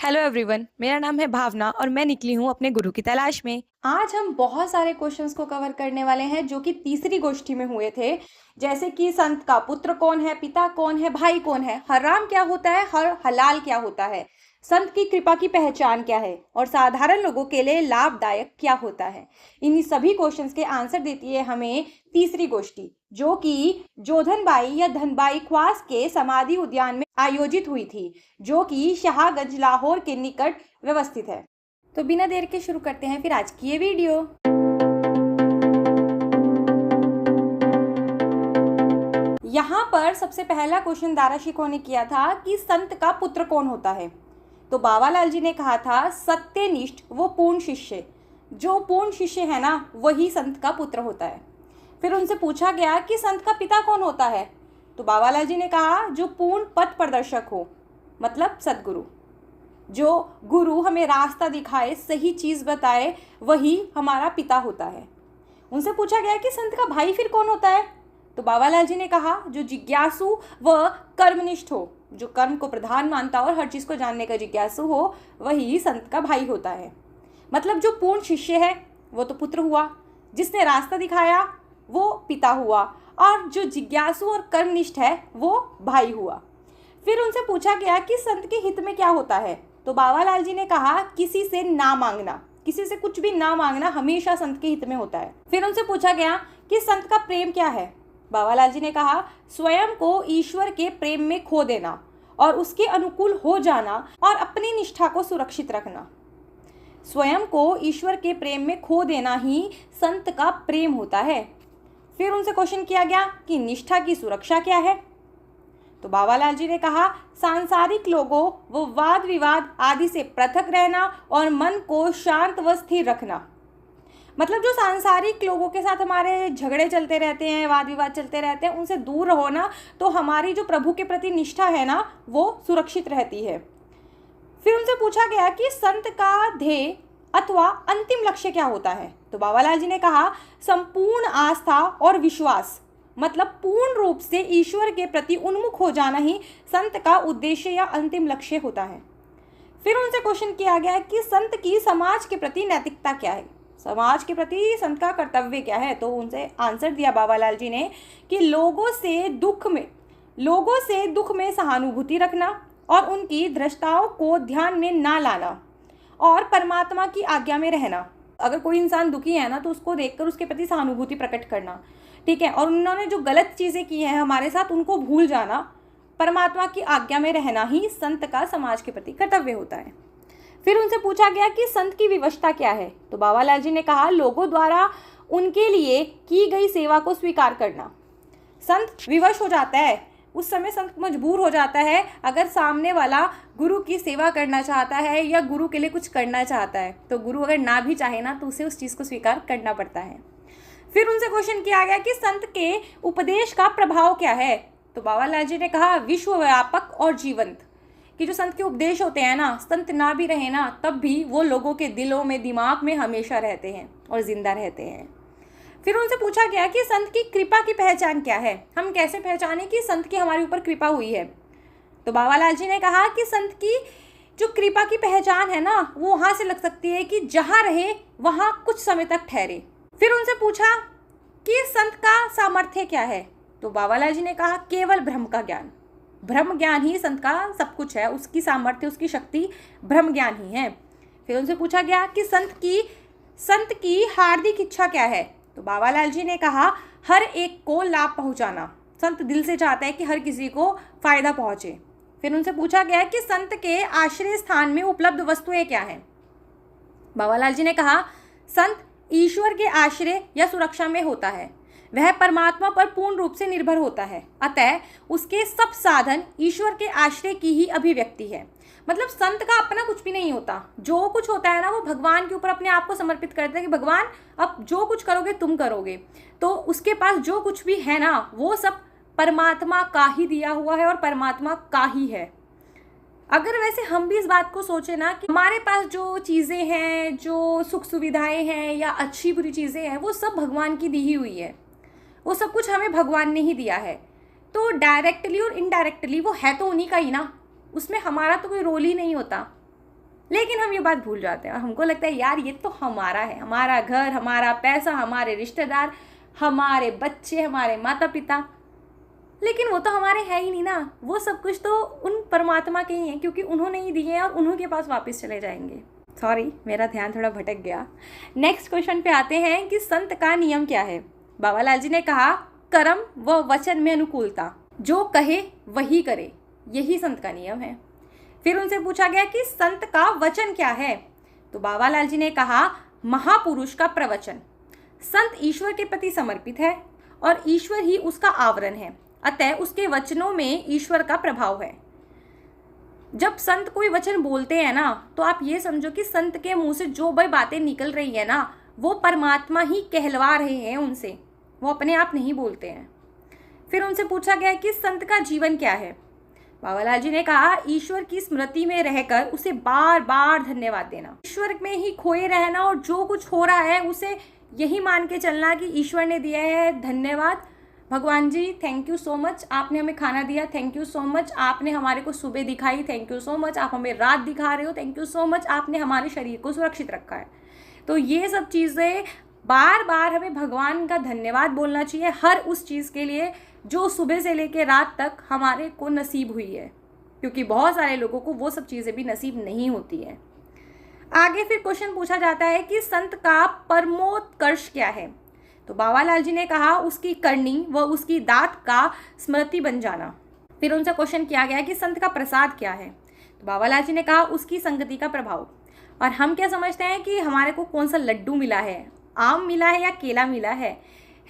Hello everyone, मेरा नाम है भावना और मैं निकली हूँ अपने गुरु की तलाश में। आज हम बहुत सारे क्वेश्चंस को कवर करने वाले हैं जो कि तीसरी गोष्ठी में हुए थे। जैसे कि संत का पुत्र कौन है, पिता कौन है, भाई कौन है, हराम क्या होता है और हलाल क्या होता है, संत की कृपा की पहचान क्या है और साधारण लोगों के लिए लाभदायक क्या होता है। इन्हीं सभी क्वेश्चंस के आंसर देती है हमें तीसरी गोष्ठी, जो कि जोधनबाई या धनबाई ख्वास के समाधि उद्यान में आयोजित हुई थी, जो कि शाहगंज लाहौर के निकट व्यवस्थित है। तो बिना देर के शुरू करते हैं फिर आज की ये वीडियो। यहाँ पर सबसे पहला क्वेश्चन दाराशिकों ने किया था कि संत का पुत्र कौन होता है। तो बाबालाल जी ने कहा था सत्यनिष्ठ वो पूर्ण शिष्य, जो पूर्ण शिष्य है ना वही संत का पुत्र होता है। फिर उनसे पूछा गया कि संत का पिता कौन होता है। तो बाबालाल जी ने कहा जो पूर्ण पथ प्रदर्शक हो, मतलब सदगुरु, जो गुरु हमें रास्ता दिखाए, सही चीज़ बताए, वही हमारा पिता होता है। उनसे पूछा गया कि संत का भाई फिर कौन होता है। तो बाबालाल जी ने कहा जो जिज्ञासु व कर्मनिष्ठ हो, जो कर्म को प्रधान मानता हो और हर चीज़ को जानने का जिज्ञासु हो, वही संत का भाई होता है। मतलब जो पूर्ण शिष्य है वो तो पुत्र हुआ, जिसने रास्ता दिखाया वो पिता हुआ, और जो जिज्ञासु और कर्मनिष्ठ है वो भाई हुआ। फिर उनसे पूछा गया कि संत के हित में क्या होता है। तो बाबालाल जी ने कहा किसी से ना मांगना, किसी से कुछ भी ना मांगना हमेशा संत के हित में होता है। फिर उनसे पूछा गया कि संत का प्रेम क्या है। बाबालाल जी ने कहा स्वयं को ईश्वर के प्रेम में खो देना और उसके अनुकूल हो जाना और अपनी निष्ठा को सुरक्षित रखना। स्वयं को ईश्वर के प्रेम में खो देना ही संत का प्रेम होता है। फिर उनसे क्वेश्चन किया गया कि निष्ठा की सुरक्षा क्या है। तो बाबालाल जी ने कहा सांसारिक लोगों व वाद विवाद आदि से पृथक रहना और मन को शांत व स्थिर रखना। मतलब जो सांसारिक लोगों के साथ हमारे झगड़े चलते रहते हैं, वाद विवाद चलते रहते हैं, उनसे दूर रहो ना, तो हमारी जो प्रभु के प्रति निष्ठा है ना वो सुरक्षित रहती है। फिर उनसे पूछा गया कि संत का ध्येय अथवा अंतिम लक्ष्य क्या होता है। तो बाबालाल जी ने कहा संपूर्ण आस्था और विश्वास, मतलब पूर्ण रूप से ईश्वर के प्रति उन्मुख हो जाना ही संत का उद्देश्य या अंतिम लक्ष्य होता है। फिर उनसे क्वेश्चन किया गया कि संत की समाज के प्रति नैतिकता क्या है, समाज के प्रति संत का कर्तव्य क्या है। तो उनसे आंसर दिया बाबालाल जी ने कि लोगों से दुख में सहानुभूति रखना और उनकी दृष्टाओं को ध्यान में ना लाना और परमात्मा की आज्ञा में रहना। अगर कोई इंसान दुखी है ना तो उसको देखकर उसके प्रति सहानुभूति प्रकट करना, ठीक है, और उन्होंने जो गलत चीज़ें की हैं हमारे साथ उनको भूल जाना, परमात्मा की आज्ञा में रहना ही संत का समाज के प्रति कर्तव्य होता है। फिर उनसे पूछा गया कि संत की विवशता क्या है। तो बाबालाल जी ने कहा लोगों द्वारा उनके लिए की गई सेवा को स्वीकार करना। संत विवश हो जाता है, उस समय संत मजबूर हो जाता है अगर सामने वाला गुरु की सेवा करना चाहता है या गुरु के लिए कुछ करना चाहता है, तो गुरु अगर ना भी चाहे ना तो उसे उस चीज़ को स्वीकार करना पड़ता है। फिर उनसे क्वेश्चन किया गया कि संत के उपदेश का प्रभाव क्या है। तो बाबालाल जी ने कहा विश्वव्यापक और जीवंत, कि जो संत के उपदेश होते हैं ना, संत ना भी रहे ना तब भी वो लोगों के दिलों में, दिमाग में हमेशा रहते हैं और जिंदा रहते हैं। फिर उनसे पूछा गया कि संत की कृपा की पहचान क्या है, हम कैसे पहचाने कि संत की हमारे ऊपर कृपा हुई है। तो बाबालाल जी ने कहा कि संत की जो कृपा की पहचान है ना वो वहाँ से लग सकती है कि जहाँ रहे वहाँ कुछ समय तक ठहरे। फिर उनसे पूछा कि संत का सामर्थ्य क्या है। तो बाबालाल जी ने कहा केवल ब्रह्म का ज्ञान, ब्रह्म ज्ञान ही संत का सब कुछ है, उसकी सामर्थ्य, उसकी शक्ति ब्रह्म ज्ञान ही है। फिर उनसे पूछा गया कि संत की हार्दिक इच्छा क्या है। तो बाबालाल जी ने कहा हर एक को लाभ पहुंचाना, संत दिल से चाहता है कि हर किसी को फायदा पहुंचे। फिर उनसे पूछा गया कि संत के आश्रय स्थान में उपलब्ध वस्तुएं क्या हैं। बाबालाल जी ने कहा संत ईश्वर के आश्रय या सुरक्षा में होता है, वह परमात्मा पर पूर्ण रूप से निर्भर होता है, अतः उसके सब साधन ईश्वर के आश्रय की ही अभिव्यक्ति है। मतलब संत का अपना कुछ भी नहीं होता, जो कुछ होता है ना वो भगवान के ऊपर अपने आप को समर्पित करता है कि भगवान अब जो कुछ करोगे तुम करोगे। तो उसके पास जो कुछ भी है ना वो सब परमात्मा का ही दिया हुआ है और परमात्मा का ही है। अगर वैसे हम भी इस बात को सोचें ना कि हमारे पास जो चीज़ें हैं, जो सुख सुविधाएं हैं या अच्छी बुरी चीज़ें हैं, वो सब भगवान की दी ही हुई है, वो सब कुछ हमें भगवान ने ही दिया है। तो डायरेक्टली और इनडायरेक्टली वो है तो उन्हीं का ही ना, उसमें हमारा तो कोई रोल ही नहीं होता। लेकिन हम ये बात भूल जाते हैं और हमको लगता है यार ये तो हमारा है, हमारा घर, हमारा पैसा, हमारे रिश्तेदार, हमारे बच्चे, हमारे माता पिता, लेकिन वो तो हमारे है ही नहीं ना। वो सब कुछ तो उन परमात्मा के ही हैं, क्योंकि उन्होंने ही दिए हैं और उन्हीं के पास वापस चले जाएंगे। सॉरी, मेरा ध्यान थोड़ा भटक गया। नेक्स्ट क्वेश्चन पे आते हैं कि संत का नियम क्या है। बाबा लाल जी ने कहा कर्म व वचन में अनुकूलता, जो कहे वही करे, यही संत का नियम है। फिर उनसे पूछा गया कि संत का वचन क्या है, तो बाबा लाल जी ने कहा महापुरुष का प्रवचन। संत ईश्वर के प्रति समर्पित है और ईश्वर ही उसका आवरण है, अतः उसके वचनों में ईश्वर का प्रभाव है। जब संत कोई वचन बोलते हैं ना, तो आप ये समझो कि संत के मुंह से जो भी बातें निकल रही है ना, वो परमात्मा ही कहलवा रहे हैं उनसे, वो अपने आप नहीं बोलते हैं। फिर उनसे पूछा गया कि संत का जीवन क्या है। बाबा लाल जी ने कहा ईश्वर की स्मृति में रहकर उसे बार बार धन्यवाद देना, ईश्वर में ही खोए रहना और जो कुछ हो रहा है उसे यही मान के चलना कि ईश्वर ने दिया है, धन्यवाद भगवान जी, थैंक यू सो मच, आपने हमें खाना दिया, थैंक यू सो मच, आपने हमारे को सुबह दिखाई, थैंक यू सो मच, आप हमें रात दिखा रहे हो, थैंक यू सो मच, आपने हमारे शरीर को सुरक्षित रखा है। तो ये सब चीज़ें बार बार हमें भगवान का धन्यवाद बोलना चाहिए हर उस चीज़ के लिए जो सुबह से लेकर रात तक हमारे को नसीब हुई है, क्योंकि बहुत सारे लोगों को वो सब चीज़ें भी नसीब नहीं होती है। आगे फिर क्वेश्चन पूछा जाता है कि संत का परमोत्कर्ष क्या है। तो बाबा लाल जी ने कहा उसकी करनी व उसकी दात का स्मृति बन जाना। फिर उनसे क्वेश्चन किया गया कि संत का प्रसाद क्या है। तो बाबा लाल जी ने कहा उसकी संगति का प्रभाव। और हम क्या समझते हैं कि हमारे को कौन सा लड्डू मिला है, आम मिला है या केला मिला है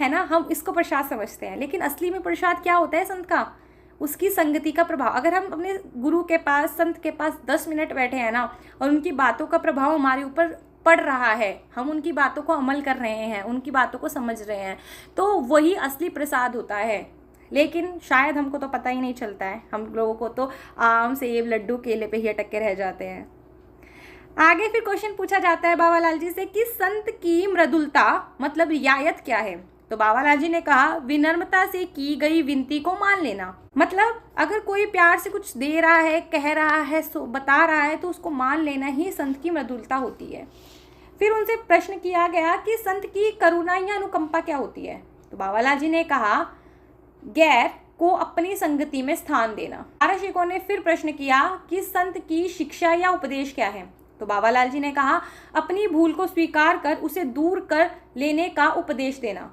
ना, हम इसको प्रसाद समझते हैं, लेकिन असली में प्रसाद क्या होता है संत का, उसकी संगति का प्रभाव। अगर हम अपने गुरु के पास, संत के पास 10 मिनट बैठे हैं ना और उनकी बातों का प्रभाव हमारे ऊपर पड़ रहा है, हम उनकी बातों को अमल कर रहे हैं, उनकी बातों को समझ रहे हैं, तो वही असली प्रसाद होता है। लेकिन शायद हमको तो पता ही नहीं चलता है, हम लोगों को तो आम सेब लड्डू केले पे ही अटक के रह जाते हैं। आगे फिर क्वेश्चन पूछा जाता है बाबा लाल जी से कि संत की मृदुलता मतलब रियायत क्या है। तो बाबा लाल जी ने कहा विनम्रता से की गई विनती को मान लेना। मतलब अगर कोई प्यार से कुछ दे रहा है, कह रहा है, बता रहा है, तो उसको मान लेना ही संत की मृदुलता होती है। फिर उनसे प्रश्न किया गया कि संत की करुणा या अनुकंपा क्या होती है। तो बाबा लाल जी ने कहा गैर को अपनी संगति में स्थान देना। दाराशिकों ने फिर प्रश्न किया कि संत की शिक्षा या उपदेश क्या है। तो बाबा लाल जी ने कहा अपनी भूल को स्वीकार कर उसे दूर कर लेने का उपदेश देना।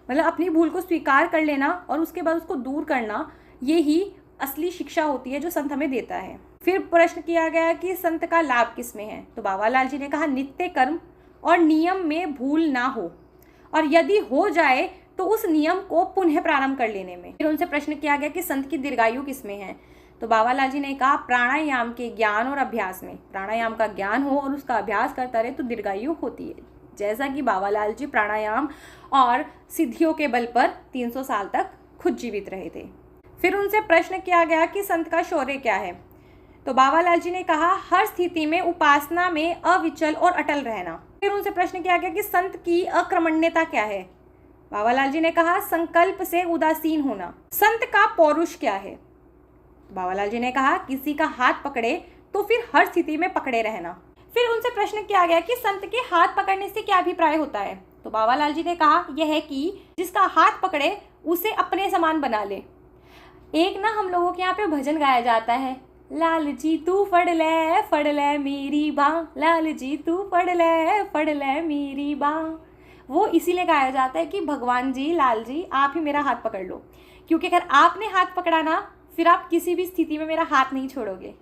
मतलब अपनी भूल को स्वीकार कर लेना और उसके बाद उसको दूर करना, ये ही असली शिक्षा होती है जो संत हमें देता है। फिर प्रश्न किया गया कि संत का लाभ किस में है। तो बाबा लाल जी ने कहा नित्य कर्म और नियम में भूल ना हो, और यदि हो जाए तो उस नियम को पुनः प्रारंभ कर लेने में। फिर उनसे प्रश्न किया गया कि संत की दीर्घायु किस में है। तो बाबा लाल जी ने कहा प्राणायाम के ज्ञान और अभ्यास में। प्राणायाम का ज्ञान हो और उसका अभ्यास करता रहे तो दीर्घायु होती है, जैसा कि बाबा लाल जी प्राणायाम और सिद्धियों के बल पर 300 साल तक खुद जीवित रहे थे। फिर उनसे प्रश्न किया गया कि संत का शौर्य क्या है। तो बाबा लाल जी ने कहा हर स्थिति में उपासना में अविचल और अटल रहना। फिर उनसे प्रश्न किया गया कि संत की अक्रमण्यता क्या है। बाबा लाल जी ने कहा संकल्प से उदासीन होना। संत का पौरुष क्या है। बाबा लाल जी ने कहा किसी का हाथ पकड़े तो फिर हर स्थिति में पकड़े रहना। फिर उनसे प्रश्न किया गया कि संत के हाथ पकड़ने से क्या अभिप्राय होता है। तो बाबा लाल जी ने कहा यह है कि जिसका हाथ पकड़े उसे अपने समान बना ले। एक ना हम लोगों के यहाँ पे भजन गाया जाता है, लाल जी तू फड़ ले मेरी बाँ, लाल जी तू फड़ ले मेरी बाँ। वो इसीलिए गाया जाता है कि भगवान जी, लाल जी आप ही मेरा हाथ पकड़ लो, क्योंकि अगर आपने हाथ पकड़ा ना फिर आप किसी भी स्थिति में मेरा हाथ नहीं छोड़ोगे।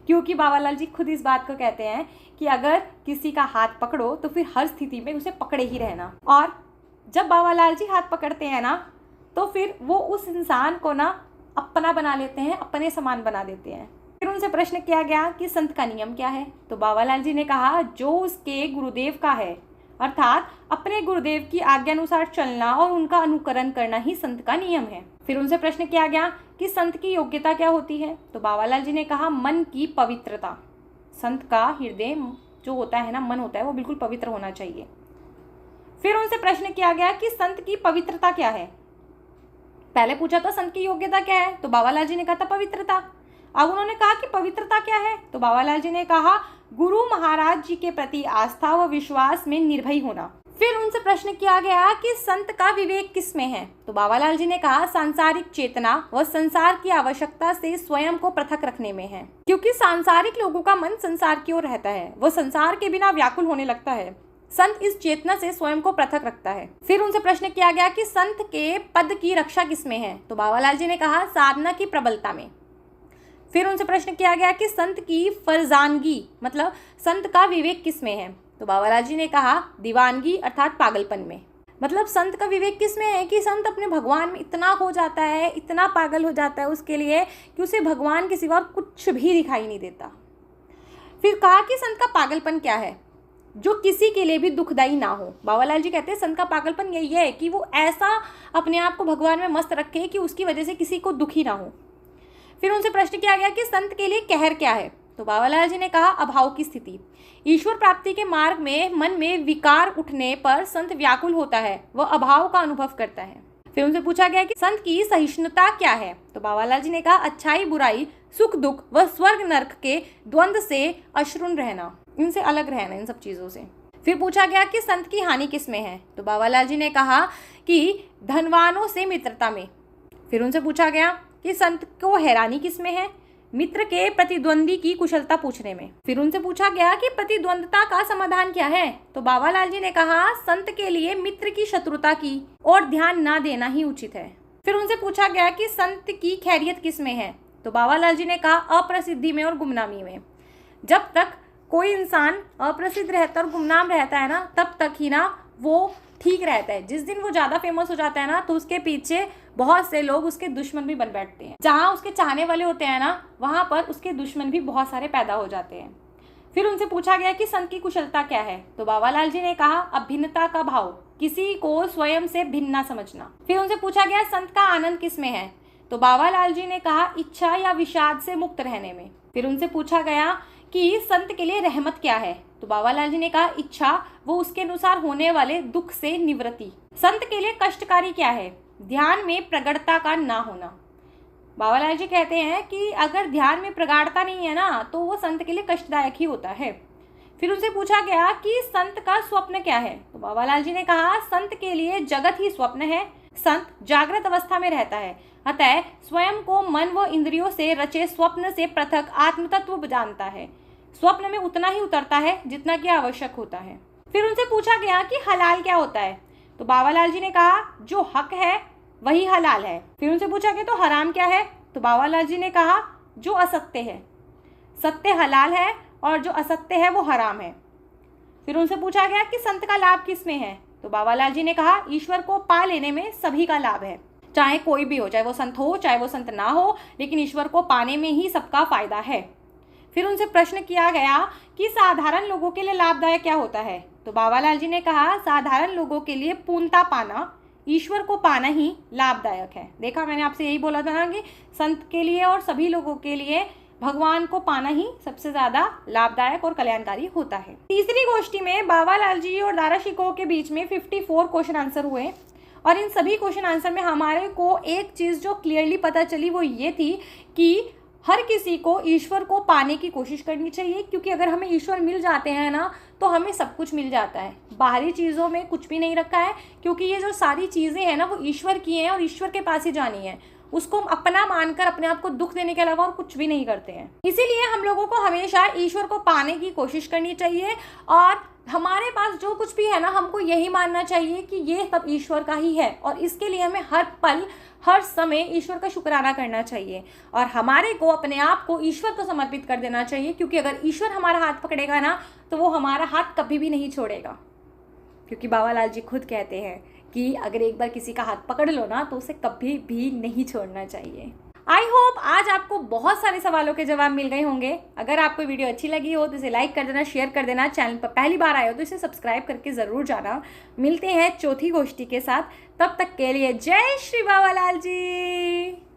क्योंकि बाबा लाल जी खुद इस बात को कहते हैं कि अगर किसी का हाथ पकड़ो तो फिर हर स्थिति में उसे पकड़े ही रहना। और जब बाबा लाल जी हाथ पकड़ते हैं ना तो फिर वो उस इंसान को ना अपना बना लेते हैं, अपने समान बना देते हैं। फिर उनसे प्रश्न किया गया कि संत का नियम क्या है। तो बाबा लाल जी ने कहा जो उसके गुरुदेव का है, अर्थात अपने गुरुदेव की आज्ञा अनुसार चलना और उनका अनुकरण करना ही संत का नियम है। फिर उनसे प्रश्न किया गया कि संत की योग्यता क्या होती है। तो बाबा लाल जी ने कहा मन की पवित्रता। संत का हृदय जो होता है ना, मन होता है, वो बिल्कुल पवित्र होना चाहिए। फिर उनसे प्रश्न किया गया कि संत की पवित्रता क्या है। पहले पूछा था संत की योग्यता क्या है, तो बाबा लाल जी ने कहा था पवित्रता। अब उन्होंने कहा कि पवित्रता क्या है? तो बाबालाल जी ने कहा गुरु महाराज जी के प्रति आस्था व विश्वास में निर्भय होना। फिर उनसे प्रश्न किया गया कि संत का विवेक किस में है? तो बाबालाल जी ने कहा सांसारिक चेतना व संसार की आवश्यकता से स्वयं को पृथक रखने में है, क्योंकि सांसारिक लोगों का मन संसार की ओर रहता है, वो संसार के बिना व्याकुल होने लगता है। संत इस चेतना से स्वयं को पृथक रखता है। फिर उनसे प्रश्न किया गया कि संत के पद की रक्षा किसमें है? तो बाबालाल जी ने कहा साधना की प्रबलता में। फिर उनसे प्रश्न किया गया कि संत की फरजानगी मतलब संत का विवेक किसमें है? तो बाबालाल जी ने कहा दीवानगी अर्थात पागलपन में। मतलब संत का विवेक किसमें है कि संत अपने भगवान में इतना खो जाता है, इतना पागल हो जाता है उसके लिए कि उसे भगवान के सिवा कुछ भी दिखाई नहीं देता। फिर कहा कि संत का पागलपन क्या है? जो किसी के लिए भी दुखदाई ना हो। बाबालाल जी कहते हैं संत का पागलपन यही है कि वो ऐसा अपने आप को भगवान में मस्त रखे कि उसकी वजह से किसी को दुखी ना हो। फिर उनसे प्रश्न किया गया कि संत के लिए कहर क्या है? तो बाबालाल जी ने कहा अभाव की स्थिति। ईश्वर प्राप्ति के मार्ग में मन में विकार उठने पर संत व्याकुल होता है, वह अभाव का अनुभव करता है। फिर उनसे पूछा गया कि संत की सहिष्णुता क्या है? तो बाबालाल जी ने कहा अच्छाई बुराई, सुख दुख व स्वर्ग नरक के द्वंद्व से अशरुण रहना, इनसे अलग रहना, इन सब चीजों से। फिर पूछा गया कि संत की हानि किसमें है? तो बाबालाल जी ने कहा कि धनवानों से मित्रता में। फिर उनसे पूछा गया कि संत को हैरानी किसमें है? मित्र के प्रतिद्वंदी की कुशलता पूछने में। फिर उनसे पूछा गया कि प्रतिद्वंदता का समाधान क्या है? तो बाबालाल जी ने कहा संत के लिए मित्र की शत्रुता की और ध्यान ना देना ही उचित है। फिर उनसे पूछा गया कि संत की खैरियत किसमें है? तो बाबालाल जी ने कहा अप्रसिद्धि में और गुमनामी में। जब तक कोई इंसान अप्रसिद्ध रहता है और गुमनाम रहता है ना, तब तक ही ना वो ठीक रहता है। जिस दिन वो ज़्यादा फेमस हो जाता है ना, तो उसके पीछे बहुत से लोग उसके दुश्मन भी बन बैठते हैं। जहाँ उसके चाहने वाले होते हैं ना, वहाँ पर उसके दुश्मन भी बहुत सारे पैदा हो जाते हैं। फिर उनसे पूछा गया कि संत की कुशलता क्या है? तो बाबालाल जी ने कहा अभिन्नता का भाव, किसी को स्वयं से भिन्न ना समझना। फिर उनसे पूछा गया संत का आनंद किसमें है? तो बाबालाल जी ने कहा इच्छा या विषाद से मुक्त रहने में। फिर उनसे पूछा गया कि संत के लिए रहमत क्या है? तो बाबालाल जी ने कहा इच्छा वो उसके अनुसार होने वाले दुख से निवृत्ति। संत के लिए कष्टकारी क्या है? ध्यान में प्रगाढ़ता का ना होना। बाबालाल जी कहते हैं कि अगर ध्यान में प्रगाढ़ता नहीं है ना, तो वो संत के लिए कष्टदायक ही होता है। फिर उनसे पूछा गया कि संत का स्वप्न क्या है? तो बाबालाल जी ने कहा संत के लिए जगत ही स्वप्न है। संत जागृत अवस्था में रहता है, अतः स्वयं को मन व इंद्रियों से रचे स्वप्न से पृथक आत्म तत्व जानता है। स्वप्न में उतना ही उतरता है जितना कि आवश्यक होता है। फिर उनसे पूछा गया कि हलाल क्या होता है? तो बाबालाल जी ने कहा जो हक है वही हलाल है। फिर उनसे पूछा गया तो हराम क्या है? तो बाबालाल जी ने कहा जो असत्य है। सत्य हलाल है और जो असत्य है वो हराम है। फिर उनसे पूछा गया कि संत का लाभ किसमें है? तो बाबालाल जी ने कहा ईश्वर को पा लेने में सभी का लाभ है, चाहे कोई भी हो, चाहे वो संत हो चाहे वो संत ना हो, लेकिन ईश्वर को पाने में ही सबका फायदा है। फिर उनसे प्रश्न किया गया कि साधारण लोगों के लिए लाभदायक क्या होता है? तो बाबालाल जी ने कहा साधारण लोगों के लिए पूर्णता पाना, ईश्वर को पाना ही लाभदायक है। देखा, मैंने आपसे यही बोला था ना कि संत के लिए और सभी लोगों के लिए भगवान को पाना ही सबसे ज्यादा लाभदायक और कल्याणकारी होता है। तीसरी गोष्ठी में बाबालाल जी और दारा शिकोह के बीच में 54 क्वेश्चन आंसर हुए और इन सभी क्वेश्चन आंसर में हमारे को एक चीज जो क्लियरली पता चली वो ये थी कि हर किसी को ईश्वर को पाने की कोशिश करनी चाहिए, क्योंकि अगर हमें ईश्वर मिल जाते हैं ना तो हमें सब कुछ मिल जाता है। बाहरी चीज़ों में कुछ भी नहीं रखा है, क्योंकि ये जो सारी चीज़ें हैं ना वो ईश्वर की हैं और ईश्वर के पास ही जानी है। उसको अपना मानकर अपने आप को दुख देने के अलावा और कुछ भी नहीं करते हैं। इसीलिए हम लोगों को हमेशा ईश्वर को पाने की कोशिश करनी चाहिए और हमारे पास जो कुछ भी है ना हमको यही मानना चाहिए कि ये सब ईश्वर का ही है और इसके लिए हमें हर पल हर समय ईश्वर का शुक्राना करना चाहिए और हमारे को अपने आप को ईश्वर को समर्पित कर देना चाहिए, क्योंकि अगर ईश्वर हमारा हाथ पकड़ेगा ना तो वो हमारा हाथ कभी भी नहीं छोड़ेगा। क्योंकि बाबालाल जी खुद कहते हैं कि अगर एक बार किसी का हाथ पकड़ लो ना तो उसे कभी भी नहीं छोड़ना चाहिए। आई होप आज आपको बहुत सारे सवालों के जवाब मिल गए होंगे। अगर आपको वीडियो अच्छी लगी हो तो इसे लाइक कर देना, शेयर कर देना। चैनल पर पहली बार आए हो तो इसे सब्सक्राइब करके ज़रूर जाना। मिलते हैं चौथी गोष्ठी के साथ, तब तक के लिए जय श्री बाबालाल जी।